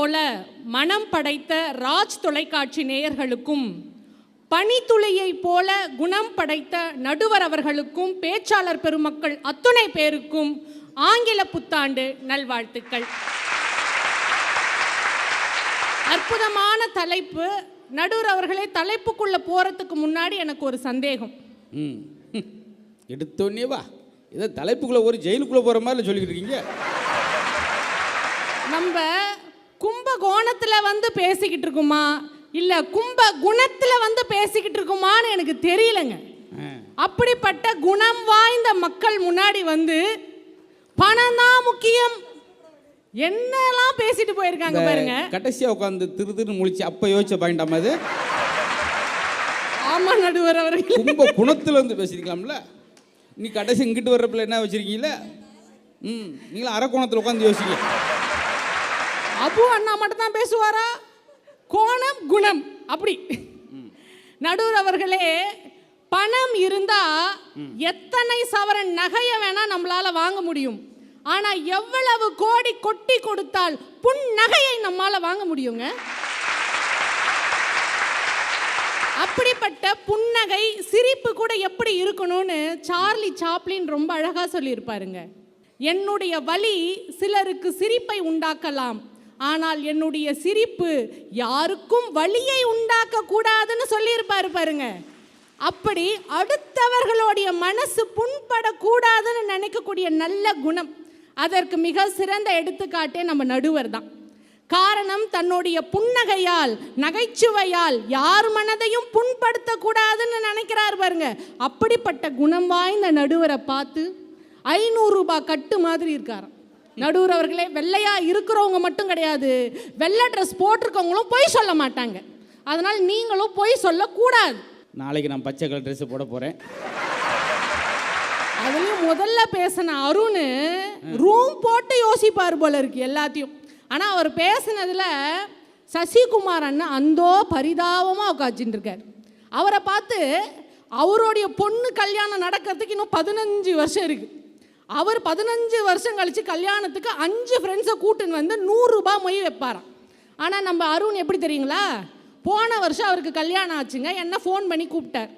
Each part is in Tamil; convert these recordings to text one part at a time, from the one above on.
போல மனம் படைத்த ராஜ் தொலைக்காட்சி நேயர்களுக்கும், பனித்துளியை போல குணம் படைத்த நடுவர் அவர்களுக்கும், பேச்சாளர் பெருமக்கள் அத்துணை பேருக்கும் ஆங்கில புத்தாண்டு நல்வாழ்த்துக்கள். அற்புதமான தலைப்பு. நடுவர் அவர்களே, தலைப்புக்குள்ள போறதுக்கு முன்னாடி எனக்கு ஒரு சந்தேகம். எடுத்தோன்னே வா, ஏதோ தலைப்புக்குள்ள ஒரு ஜெயிலுக்குள்ள போற மாதிரி சொல்லிக்கிட்டு இருக்கீங்க. நம்ம கும்பகோணத்துல வந்து பேசிக்கிட்டு இருக்குமா இல்ல கும்ப குணத்துல வந்து பேசிக்கிட்டு இருக்குமான்னு எனக்கு தெரியலங்க. அப்படிப்பட்ட குணம் வாய்ந்த மக்கள் முன்னாடி வந்து பணம் தான் முக்கியம் என்னெல்லாம் பேசிட்டு போயிருக்காங்க பாருங்க. கடைசியா உட்காந்து திரு முழிச்சு அப்ப யோசிச்ச பாயிண்டாம அது. ஆமா நடுவர் அவர்கள், கும்ப குணத்துல வந்து பேசிருக்கலாம்ல. நீ கடைசி இங்கிட்டு வர்றப்பல என்ன வச்சிருக்கீங்கள? நீங்களா அரக்கோணத்துல உட்காந்து யோசிக்க. அபு அண்ணா மட்டும் தான் பேசுவாரா? கோணம் குணம் அப்படி. நடுவர் அவர்களே, பணம் இருந்தா எத்தனை சவரன் நகைய வேணா நம்மளால வாங்க முடியும். ஆனா எவ்வளவு கோடி கொட்டி கொடுத்தால் புன்னகையை நம்மால வாங்க முடியுங்க. அப்படிப்பட்ட புன்னகை, சிரிப்பு கூட எப்படி இருக்கணும்னு சார்லி சாப்ளின் ரொம்ப அழகா சொல்லியிருப்பாருங்க. என்னுடைய வலி சிலருக்கு சிரிப்பை உண்டாக்கலாம், ஆனால் என்னுடைய சிரிப்பு யாருக்கும் வலியை உண்டாக்க கூடாதுன்னு சொல்லியிருப்பாரு பாருங்க. அப்படி அடுத்தவர்களுடைய மனசு புண்படக்கூடாதுன்னு நினைக்கக்கூடிய நல்ல குணம், அதற்கு மிக சிறந்த எடுத்துக்காட்டே நம்ம நடுவர் தான். காரணம், தன்னுடைய புன்னகையால், நகைச்சுவையால் யார் மனதையும் புண்படுத்தக்கூடாதுன்னு நினைக்கிறார் பாருங்க. அப்படிப்பட்ட குணம் வாய்ந்த நடுவரை பார்த்து 500 ரூபாய் கட்டு மாதிரி இருக்காராம். நடுவர் அவர்களே, வெள்ளையா இருக்கிறவங்க மட்டும் கிடையாது, வெள்ளை ட்ரெஸ் போட்டிருக்கவங்களும் பொய் சொல்ல மாட்டாங்க. அதனால் நீங்களும் பொய் சொல்லக்கூடாது. நாளைக்கு நான் பச்சை கலர் ட்ரெஸ் போட போறேன். அதுலயும் முதல்ல பேசின அருண் ரூம் போட்டு யோசிப்பார் போல இருக்கு எல்லாத்தையும். ஆனா அவர் பேசினதுல சசிகுமார் அண்ணன் அந்தோ பரிதாபமா உட்காந்துட்டு இருக்கார். அவரை பார்த்து அவருடைய பொண்ணு கல்யாணம் நடக்கிறதுக்கு இன்னும் 15 வருஷம் இருக்கு. அவர் 15 வருஷம் கழிச்சு கல்யாணத்துக்கு 5 ஃப்ரெண்ட்ஸை கூட்டுன்னு வந்து 100 ரூபாய் மொய் வைப்பாராம். ஆனால் நம்ம அருண் எப்படி தெரியுங்களா? போன வருஷம் அவருக்கு கல்யாணம் ஆச்சுங்க, என்ன ஃபோன் பண்ணி கூப்பிட்டார்.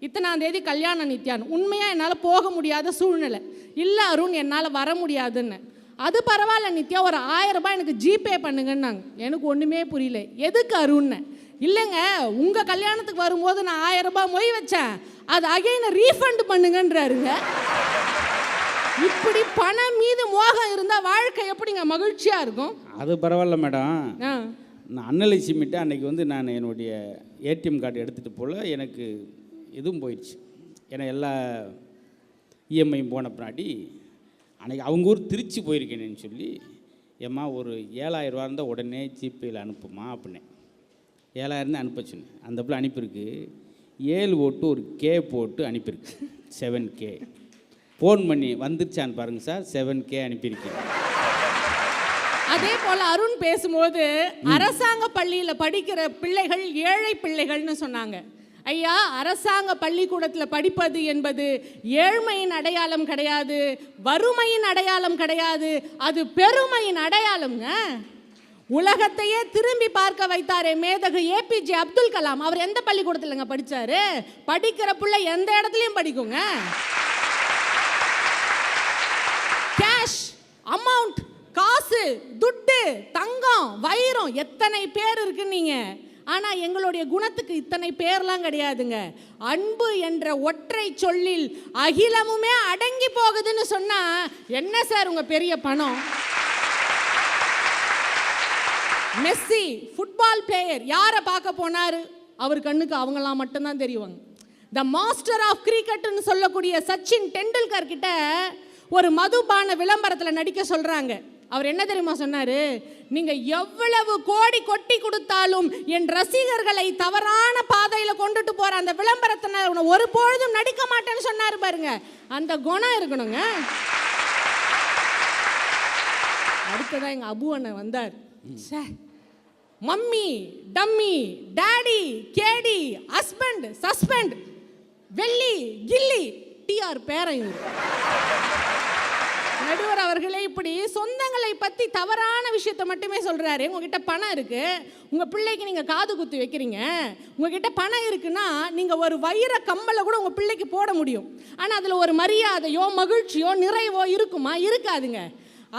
இத்தனாம் தேதி கல்யாணம் நித்யான்னு. உண்மையாக என்னால் போக முடியாத சூழ்நிலை. இல்லை அருண், என்னால் வர முடியாதுன்னு. அது பரவாயில்ல நித்யா, ஒரு 1000 ரூபாய் எனக்கு ஜிபே பண்ணுங்கன்னாங்க. எனக்கு ஒன்றுமே புரியல. எதுக்கு அருண்னு? இல்லைங்க, உங்கள் கல்யாணத்துக்கு வரும்போது நான் 1000 ரூபாய் மொய் வச்சேன், அது அகைனை ரீஃபண்ட் பண்ணுங்கன்றாருங்க. இப்படி பணம் மீது மோகம் இருந்தால் வாழ்க்கை எப்படிங்க மகிழ்ச்சியாக இருக்கும்? அது பரவாயில்ல மேடம். நான் அன்னலட்சுமிட்ட அன்னைக்கு வந்து நான் என்னுடைய ஏடிஎம் கார்டு எடுத்துகிட்டு போல எனக்கு இதுவும் போயிடுச்சு. ஏன்னா எல்லா இஎம்ஐயும் போன பின்னாடி அன்றைக்கி அவங்க ஊர் திருச்சி போயிருக்கேன்னு சொல்லி, ஏம்மா ஒரு 7000 ரூபா இருந்தால் உடனே ஜிபேயில் அனுப்புமா அப்படின்னேன். 7000 தான் அனுப்ப சொன்னேன். அந்த பிள்ளை அனுப்பியிருக்கு 7 போட்டு ஒரு கே போட்டு அனுப்பியிருக்கு 7K. ஃபோன் பண்ணி வந்துருச்சான்னு பாருங்க சார், 7K அனுப்பியிருக்கேன். அதே போல் அருண் பேசும்போது அரசாங்க பள்ளியில் படிக்கிற பிள்ளைகள் ஏழை பிள்ளைகள்னு சொன்னாங்க. ஐயா, அரசாங்க பள்ளிக்கூடத்தில் படிப்பது என்பது ஏழ்மையின் அடையாளம் கிடையாது, வறுமையின் அடையாளம் கிடையாது, அது பெருமையின் அடையாளம்ங்க. உலகத்தையே திரும்பி பார்க்க வைத்தாரே மேதகு APJ அப்துல் கலாம், அவர் எந்த பள்ளிக்கூடத்தில்ங்க படித்தாரு? படிக்கிற பிள்ளை எந்த இடத்துலையும் படிக்குங்க. கேஷ் அமௌண்ட், காசு, துட்டு, தங்கம், வைரம், எத்தனை பேர் இருக்குன்னீங்க. ஆனால் எங்களுடைய குணத்துக்கு இத்தனை பேர்லாம் கிடையாதுங்க. அன்பு என்ற ஒற்றை சொல்லில் அகிலமுமே அடங்கி போகுதுன்னு சொன்னா என்ன சார் உங்க பெரிய பணம்? மெஸ்ஸி ஃபுட்பால் பிளேயர், யாரை பார்க்க போனாரு? அவர் கண்ணுக்கு அவங்களாம் மட்டும்தான் தெரியுவாங்க. த மாஸ்டர் ஆஃப் கிரிக்கெட்னு சொல்லக்கூடிய சச்சின் டெண்டுல்கர் கிட்ட ஒரு மதுபான விளம்பரத்தில் நடிக்க சொல்றாங்க. அவர் என்ன தெரியுமா சொன்னாரு? நீங்க எவ்வளவு கோடி கொட்டி கொடுத்தாலும் என் ரசிகர்களை தவறான பாதையில கொண்டுட்டு போற அந்த விளம்பரத்தை ஒரு பொழுதும் நடிக்க மாட்டேன்னு சொன்னாரு பாருங்க. அந்த குணம் இருக்கணுங்க. அடுத்ததான் எங்க அபு அண்ணன் வந்தார். மம்மி, டம்மி, டாடி, கேடி, ஹஸ்பண்ட், சஸ்பெண்ட், வெள்ளி, கில்லி, டிஆர் பேரையும் நடுவர் அவர்களே இப்படி சொந்தங்களை பற்றி தவறான விஷயத்தை மட்டுமே சொல்கிறாரு. உங்ககிட்ட பணம் இருக்குது, உங்கள் பிள்ளைக்கு நீங்கள் காது குத்து வைக்கிறீங்க, உங்ககிட்ட பணம் இருக்குன்னா நீங்கள் ஒரு வைர கம்மலை கூட உங்கள் பிள்ளைக்கு போட முடியும். ஆனால் அதில் ஒரு மரியாதையோ மகிழ்ச்சியோ நிறைவோ இருக்குமா? இருக்காதுங்க.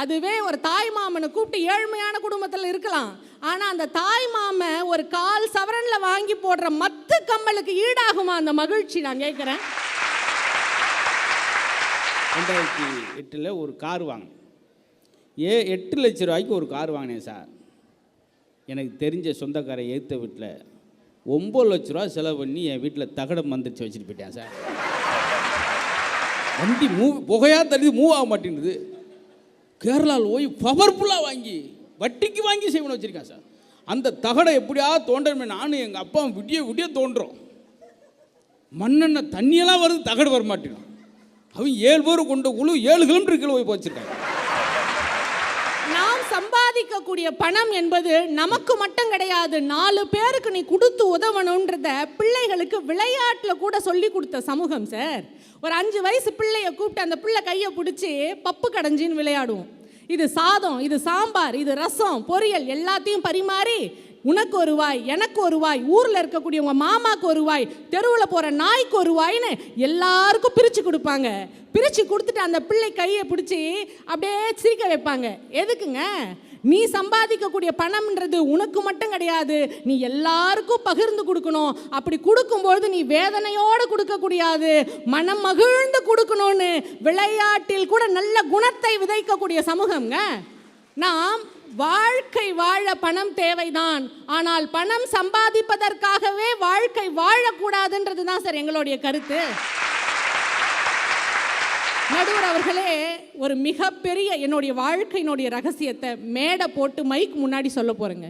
அதுவே ஒரு தாய் மாமனை கூப்பிட்டு ஏழ்மையான குடும்பத்தில் இருக்கலாம், ஆனால் அந்த தாய் மாமன் ஒரு 1/4 சவரனில் வாங்கி போடுற மத்து கம்மலுக்கு ஈடாகுமா அந்த மகிழ்ச்சி? நான் கேட்குறேன். 2008 ஒரு கார் வாங்கினேன். 8 லட்ச ரூபாய்க்கு ஒரு கார் வாங்கினேன் சார். எனக்கு தெரிஞ்ச சொந்தக்கார எழுத்த வீட்டில் 9 லட்ச ரூபா செலவு பண்ணி என் வீட்டில் தகடம் மந்திரிச்சு வச்சுட்டு போயிட்டேன் சார். வண்டி புகையாக தள்ளி மூவ் ஆக மாட்டேங்குது. கேரளாவில் போய் பவர்ஃபுல்லாக வாங்கி வட்டிக்கு வாங்கி செய்வன வச்சுருக்கேன் சார். அந்த தகடை எப்படியாவது தோன்றமே, நானும் எங்கள் அப்பா விடிய தோன்றோம். மண்ணெண்ணெய் தண்ணியெல்லாம் வருது, தகடு வர மாட்டேங்கும். அவன் 7 பேர் கொண்ட குழு 7 கிலோமீட்டர் கீழே போய் போச்சிருக்காங்க. நாம் சம்பாதிக்கக்கூடிய பணம் என்பது நமக்கு மட்டும் கிடையாது, 4 பேருக்கு நீ கொடுத்து உதவணுன்றத பிள்ளைகளுக்கு விளையாட்டில் கூட சொல்லி கொடுத்த சமூகம் சார். ஒரு 5 வயசு பிள்ளைய கூப்பிட்டு அந்த பிள்ளை கையை பிடிச்சி பப்பு கடைஞ்சின்னு விளையாடுவோம். இது சாதம், இது சாம்பார், இது ரசம், பொரியல் எல்லாத்தையும் பரிமாறி உனக்கு ஒரு வாய், எனக்கு ஒரு வாய், ஊரில் இருக்கக்கூடிய உங்கள் மாமாவுக்கு ஒரு வாய், தெருவில் போகிற நாய்க்கு ஒரு வாய்னு எல்லாருக்கும் பிரித்து கொடுப்பாங்க. பிரித்து கொடுத்துட்டு அந்த பிள்ளை கையை பிடிச்சி அப்படியே சிரிக்க வைப்பாங்க. எதுக்குங்க? நீ சம்பாதிக்கக்கூடிய பணம்ன்றது உனக்கு மட்டும் கிடையாது, நீ எல்லாருக்கும் பகிர்ந்து கொடுக்கணும். அப்படி கொடுக்கும்போது நீ வேதனையோடு கொடுக்கக்கூடாது, மனம் மகிழ்ந்து கொடுக்கணும்னு விளையாட்டில் கூட நல்ல குணத்தை விதைக்கக்கூடிய சமூகம்ங்க. நாம் வாழ்க்கை வாழ பணம் தேவைதான், ஆனால் பணம் சம்பாதிப்பதற்காகவே வாழ்க்கை வாழக்கூடாதுன்றது தான் சார் எங்களுடைய கருத்து. நடுவர் அவர்களே, ஒரு மிகப்பெரிய என்னுடைய வாழ்க்கையினுடைய ரகசியத்தை மேடை போட்டு மைக் முன்னாடி சொல்ல போகிறேங்க.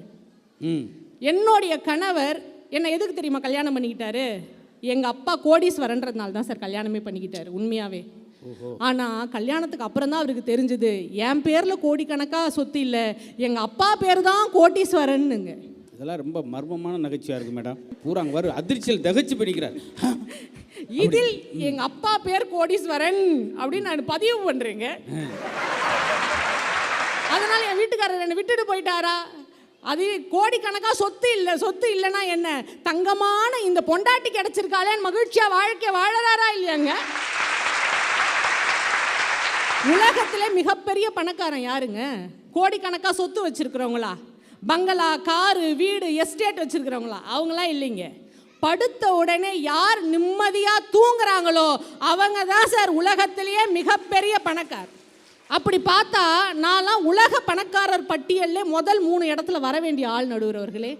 என்னுடைய கணவர் என்னை எதுக்கு தெரியுமா கல்யாணம் பண்ணிக்கிட்டாரு? எங்கள் அப்பா கோடீஸ்வரன்றதுனால தான் சார் கல்யாணமே பண்ணிக்கிட்டாரு உண்மையாகவே. ஆனால் கல்யாணத்துக்கு அப்புறம் தான் அவருக்கு தெரிஞ்சது, என் பேரில் கோடிக்கணக்காக சொத்து இல்லை, எங்கள் அப்பா பேர் தான் கோடீஸ்வரனுங்க. இதெல்லாம் ரொம்ப மர்மமான நகைச்சுவையாக இருக்குது மேடம். பூரா அங்கே வரும் அதிர்ச்சியில் தகச்சு பிடிக்கிறார். இதில் எங்க அப்பா பேர் கோடீஸ்வரன் அப்படின்னு நான் பதிவு பண்றேங்க. அதனால என் வீட்டுக்காரர் என்னை விட்டுட்டு போயிட்டாரா? அது கோடிக்கணக்கா சொத்து இல்லைன்னா என்ன, தங்கமான இந்த பொண்டாட்டி கிடைச்சிருக்காளே மகிழ்ச்சியா வாழ்க்கை வாழறாரா இல்லையாங்க? உலகத்திலே மிகப்பெரிய பணக்காரன் யாருங்க? கோடிக்கணக்கா சொத்து வச்சிருக்கிறவங்களா? பங்களா, காரு, வீடு, எஸ்டேட் வச்சிருக்கிறவங்களா? அவங்களாம் இல்லைங்க. படுத்த உடனே யார் நிம்மதியாக தூங்குறாங்களோ அவங்க தான் சார் உலகத்திலேயே மிகப்பெரிய பணக்காரர். அப்படி பார்த்தா நான்லாம் உலக பணக்காரர் பட்டியலில் முதல் 3 இடத்துல வர வேண்டிய ஆள் நடுவர் அவர்களே.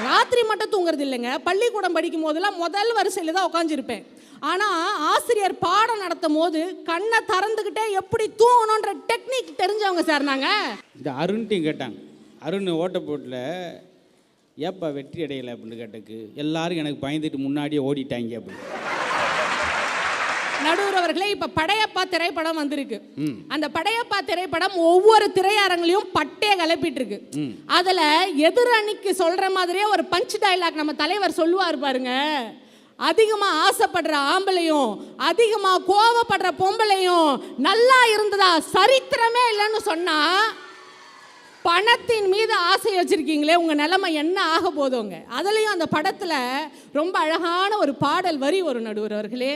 ராத்திரி மட்டும் தூங்குறது இல்லைங்க, பள்ளிக்கூடம் படிக்கும் போதெல்லாம் முதல் வரிசையில் தான் உட்காந்துருப்பேன். ஆனால் ஆசிரியர் பாடம் நடத்தும் போது கண்ணை திறந்துக்கிட்டே எப்படி தூங்கணுன்ற டெக்னிக் தெரிஞ்சவங்க சார் நாங்கள். இந்த அருண்ட்டையும் கேட்டாங்க. அருண் ஓட்டப்போட்டில் ஏப்பா வெற்றி அடையலை அப்படின்னு கேட்டக்கு எல்லாரும் எனக்கு பயந்துட்டு முன்னாடியே ஓடிட்டாங்க அப்படின்னு. நடுவர் அவர்களே, இப்போ படையப்பா திரைப்படம் வந்திருக்கு. அந்த படையப்பா திரைப்படம் ஒவ்வொரு திரையரங்கிலையும் பட்டே கிளப்பிட்டு இருக்கு. அதில் எதிரணிக்கு சொல்கிற மாதிரியே ஒரு பஞ்ச் டைலாக் நம்ம தலைவர் சொல்லுவார் பாருங்க. அதிகமாக ஆசைப்படுற ஆம்பளையும் அதிகமாக கோவப்படுற பொம்பளையும் நல்லா இருந்ததா சரித்திரமே இல்லைன்னு சொன்னால், பணத்தின் மீது ஆசை வச்சிருக்கீங்களே உங்கள் நிலைமை என்ன ஆக போதோங்க. அதுலேயும் அந்த படத்தில் ரொம்ப அழகான ஒரு பாடல் வரி ஒரு நடுவர் அவர்களே.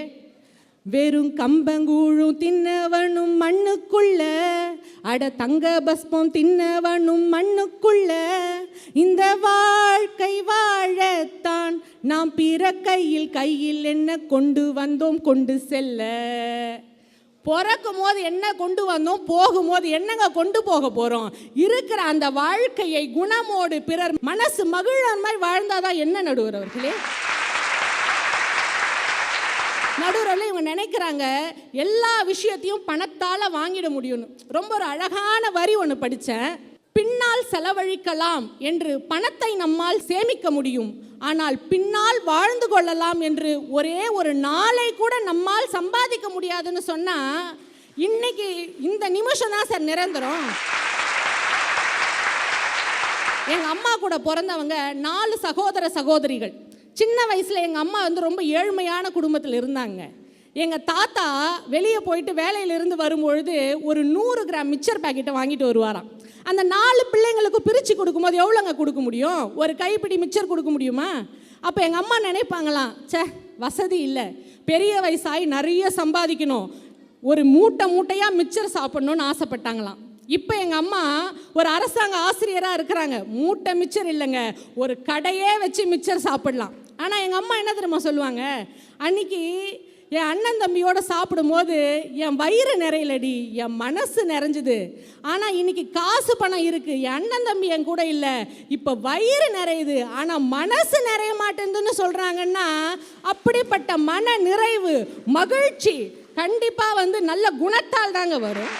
வெறும் கம்பங்கூழும் தின்னவனும் மண்ணுக்குள்ள, அட தங்க பஸ்பம் தின்னவனும் மண்ணுக்குள்ள, இந்த வாழ்க்கை வாழத்தான் நாம் கையில் என்ன கொண்டு வந்தோம் கொண்டு செல்ல. பிறக்கும் போது என்ன கொண்டு வந்தோம், போகும்போது என்னங்க கொண்டு போக போகிறோம்? இருக்கிற அந்த வாழ்க்கையை குணமோடு பிறர் மனசு மகிழ மாதிரி வாழ்ந்தாதான் என்ன நடுவர் அவர்களே? நடுவரில் இவங்க நினைக்கிறாங்க எல்லா விஷயத்தையும் பணத்தால் வாங்கிட முடியும்னு. ரொம்ப ஒரு அழகான வரி ஒன்று படித்தேன். பின்னால் செலவழிக்கலாம் என்று பணத்தை நம்மால் சேமிக்க முடியும், ஆனால் பின்னால் வாழ்ந்து கொள்ளலாம் என்று ஒரே ஒரு நாளை கூட நம்மால் சம்பாதிக்க முடியாதுன்னு சொன்னால், இன்னைக்கு இந்த நிமிஷம் தான் சார் நிரந்தரம். எங்கள் அம்மா கூட பிறந்தவங்க 4 சகோதர சகோதரிகள். சின்ன வயசில் எங்கள் அம்மா ரொம்ப ஏழ்மையான குடும்பத்தில் இருந்தாங்க. எங்கள் தாத்தா வெளியே போயிட்டு வேலையிலேருந்து வரும்பொழுது ஒரு 100 கிராம் மிக்சர் பாக்கெட்டை வாங்கிட்டு வருவாராம். அந்த 4 பிள்ளைங்களுக்கு பிரித்து கொடுக்கும்போது எவ்வளோங்க கொடுக்க முடியும்? ஒரு கைப்பிடி மிக்சர் கொடுக்க முடியுமா? அப்போ எங்கள் அம்மா நினைப்பாங்களாம், வசதி இல்லை, பெரிய வயசாகி நிறைய சம்பாதிக்கணும், ஒரு மூட்டையாக மிக்சர் சாப்பிட்ணுன்னு ஆசைப்பட்டாங்களாம். இப்போ எங்கள் அம்மா ஒரு அரசாங்க ஆசிரியராக இருக்கிறாங்க. மூட்டை மிக்சர் இல்லைங்க, ஒரு கடையே வச்சு மிக்சர் சாப்பிடலாம். ஆனால் எங்கள் அம்மா என்ன தெரியுமா சொல்லுவாங்க, அன்னைக்கு என் அண்ணன் தம்பியோடு சாப்பிடும்போது என் வயிறு நிறையலடி, என் மனசு நிறைஞ்சுது. ஆனால் இன்னைக்கு காசு பணம் இருக்குது, என் அண்ணன் தம்பி என் கூட இல்லை, இப்போ வயிறு நிறையுது ஆனால் மனசு நிறைய மாட்டேங்குதுன்னு சொல்கிறாங்கன்னா, அப்படிப்பட்ட மன நிறைவு மகிழ்ச்சி கண்டிப்பாக நல்ல குணத்தால் தாங்க வரும்.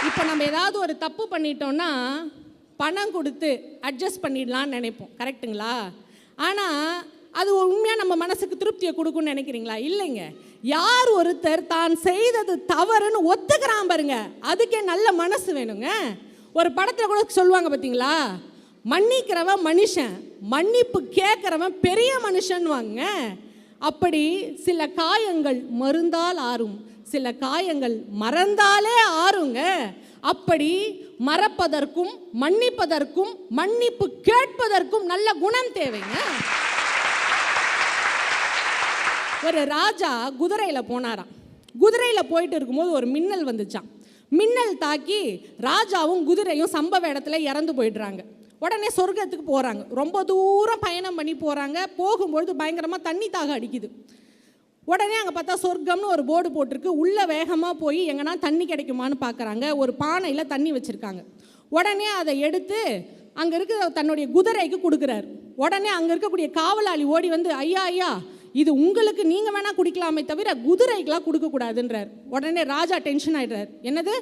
இப்போ நம்ம ஏதாவது ஒரு தப்பு பண்ணிட்டோம்னா பணம் கொடுத்து அட்ஜஸ்ட் பண்ணிடலான்னு நினைப்போம், கரெக்டுங்களா? ஆனால் அது உண்மையாக நம்ம மனசுக்கு திருப்தியை கொடுக்கும்னு நினைக்கிறீங்களா? இல்லைங்க. யார் ஒருத்தர் தான் செய்தது தவறுன்னு ஒத்துக்கிறான் பாருங்க, அதுக்கே நல்ல மனசு வேணுங்க. ஒரு படத்தில் கூட சொல்லுவாங்க பார்த்தீங்களா, மன்னிக்கிறவன் மனுஷன், மன்னிப்பு கேட்குறவன் பெரிய மனுஷன்வாங்க. அப்படி சில காயங்கள் மருந்தால் ஆறும், சில காயங்கள் மறந்தாலே ஆறுங்க. அப்படி மறப்பதற்கும் மன்னிப்பதற்கும் மன்னிப்பு கேட்பதற்கும் நல்ல குணம் தேவைங்க. ஒரு ராஜா குதிரையில் போனாராம். குதிரையில் போயிட்டு இருக்கும்போது ஒரு மின்னல் வந்துச்சான். மின்னல் தாக்கி ராஜாவும் குதிரையும் சம்பவ இடத்துல இறந்து போயிடுறாங்க. உடனே சொர்க்கத்துக்கு போகிறாங்க. ரொம்ப தூரம் பயணம் பண்ணி போகிறாங்க. போகும்பொழுது பயங்கரமாக தண்ணி தாக அடிக்குது. உடனே அங்கே பார்த்தா சொர்க்கம்னு ஒரு போர்டு போட்டிருக்கு. உள்ளே வேகமாக போய் எங்கன்னா தண்ணி கிடைக்குமான்னு பார்க்குறாங்க. ஒரு பானையில் தண்ணி வச்சுருக்காங்க. உடனே அதை எடுத்து அங்கே இருக்க தன்னுடைய குதிரைக்கு கொடுக்குறாரு. உடனே அங்கே இருக்கக்கூடிய காவலாளி ஓடி வந்து, ஐயா ஐயா, இது உங்களுக்கு நீங்கள் வேணால் குடிக்கலாமே தவிர குதிரைக்கெலாம் கொடுக்கக்கூடாதுன்றார். உடனே ராஜா டென்ஷன் ஆகிடுறார். என்னது,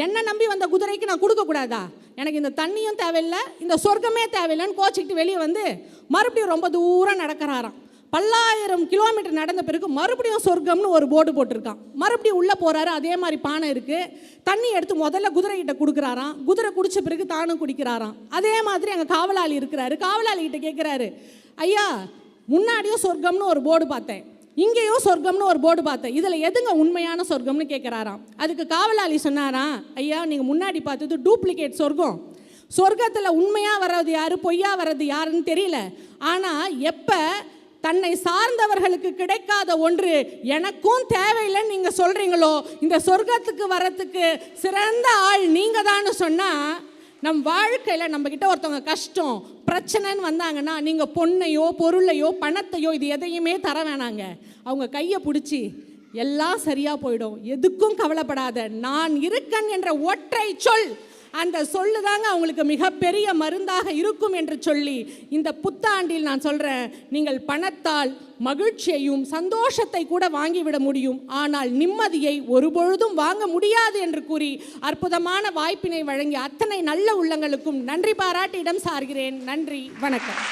என்னை நம்பி வந்த குதிரைக்கு நான் கொடுக்கக்கூடாதா? எனக்கு இந்த தண்ணியும் தேவையில்லை, இந்த சொர்க்கமே தேவையில்லைன்னு கோச்சிக்கிட்டு வெளியே வந்து மறுபடியும் ரொம்ப தூரம் நடக்கிறாராம். பல்லாயிரம் கிலோமீட்டர் நடந்த பிறகு மறுபடியும் சொர்க்கம்னு ஒரு போர்டு போட்டிருக்கான். மறுபடியும் உள்ளே போகிறாரு. அதே மாதிரி பானை இருக்குது. தண்ணி எடுத்து முதல்ல குதிரைகிட்ட கொடுக்குறாராம். குதிரை குடித்த பிறகு தானும் குடிக்கிறாராம். அதே மாதிரி அங்கே காவலாளி இருக்கிறாரு. காவலாளிகிட்ட கேட்குறாரு, ஐயா, முன்னாடியும் சொர்க்கம்னு ஒரு போர்டு பார்த்தேன், இங்கேயும் சொர்க்கம்னு ஒரு போர்டு பார்த்தேன், இதில் எதுங்க உண்மையான சொர்க்கம்னு கேட்குறாராம். அதுக்கு காவலாளி சொன்னாராம், ஐயா, நீங்கள் முன்னாடி பார்த்தது டூப்ளிகேட் சொர்க்கம். சொர்க்கத்தில் உண்மையாக வர்றது யார், பொய்யா வர்றது யாருன்னு தெரியல. ஆனால் எப்போ தன்னை சார்ந்தவர்களுக்கு கிடைக்காத ஒன்று எனக்கும் தேவையில்லைன்னு நீங்கள் சொல்கிறீங்களோ, இந்த சொர்க்கத்துக்கு வர்றதுக்கு சிறந்த ஆள் நீங்கள் தான்னு சொன்னால், நம் வாழ்க்கையில் நம்மக்கிட்ட ஒருத்தவங்க கஷ்டம் பிரச்சனைன்னு வந்தாங்கன்னா, நீங்கள் பொண்ணையோ பொருளையோ பணத்தையோ இது எதையுமே தர வேணாங்க. அவங்க கையை பிடிச்சி எல்லாம் சரியாக போயிடும், எதுக்கும் கவலைப்படாத, நான் இருக்கேன் என்ற ஒற்றை சொல், அந்த சொல்லு தாங்க அவங்களுக்கு மிகப்பெரிய மருந்தாக இருக்கும் என்று சொல்லி, இந்த புத்தாண்டில் நான் சொல்கிறேன், நீங்கள் பணத்தால் மகிழ்ச்சியையும் சந்தோஷத்தை கூட வாங்கிவிட முடியும், ஆனால் நிம்மதியை ஒருபொழுதும் வாங்க முடியாது என்று கூறி அற்புதமான வாய்ப்பினை வழங்கிய அத்தனை நல்ல உள்ளங்களுக்கும் நன்றி பாராட்டி இடம் சார்கிறேன். நன்றி, வணக்கம்.